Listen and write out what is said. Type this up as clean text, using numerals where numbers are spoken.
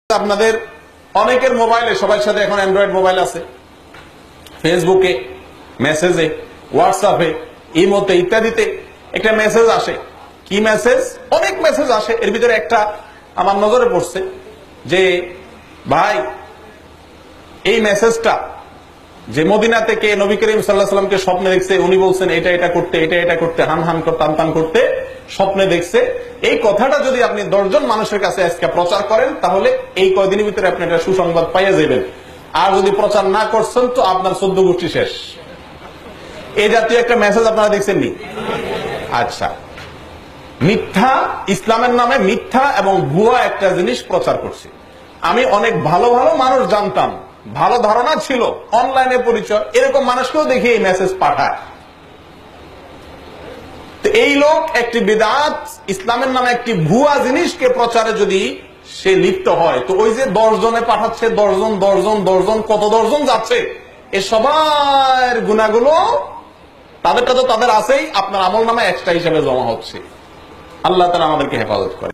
আপনাদের অনেকের মোবাইলে, সবার সাথে এখন অ্যান্ড্রয়েড মোবাইল আছে, ফেসবুকে, মেসেজে, হোয়াটসঅ্যাপে, ইমোতে ইত্যাদিতে একটা মেসেজ আসে। কি মেসেজ? অনেক মেসেজ আসে। এর ভিতরে একটা আমার নজরে পড়ছে যে ভাই, এই মেসেজটা যে মদিনা থেকে নবী করিম সাল্লাল্লাহু আলাইহি ওয়াসাল্লামকে স্বপ্নে দেখছে, উনি বলছেন এটা এটা করতে, এটা এটা করতে, হান হান করতে, টান টান করতে স্বপ্নে দেখছে, এই কথাটা যদি আপনি 10 জন মানুষের কাছে আজকে প্রচার করেন, তাহলে এই কয়দিনের ভিতরে আপনি একটা সুসংবাদ পাইয়া যাবেন। আর যদি প্রচার না করছেন তো আপনার 14 গোষ্ঠী শেষ। এই জাতীয় একটা মেসেজ আপনারা দেখছেন নি? আচ্ছা, মিথ্যা, ইসলামের নামে মিথ্যা এবং ভুয়া একটা জিনিস প্রচার করছে। আমি অনেক ভালো ভালো মানুষ জানতাম, ভালো ধারণা ছিল, অনলাইনে পরিচয়, এরকম মানুষকেও দেখি এই মেসেজ পাঠায়। তো এই লোক একটি বিদআত, ইসলামের নামে একটি ভুয়া জিনিসকে প্রচারে যদি সে লিপ্ত হয়, তো ওই যে 10 জনে পাঠাচ্ছে, 10 জন কত 10 জন যাচ্ছে, এ সবার গুনাহগুলো তাদেরটা তো তাদের আছেই, আপনার আমল নামে এক্সট্রা হিসেবে জমা হচ্ছে। আল্লাহ তাআলা আমাদেরকে হেফাজত করে।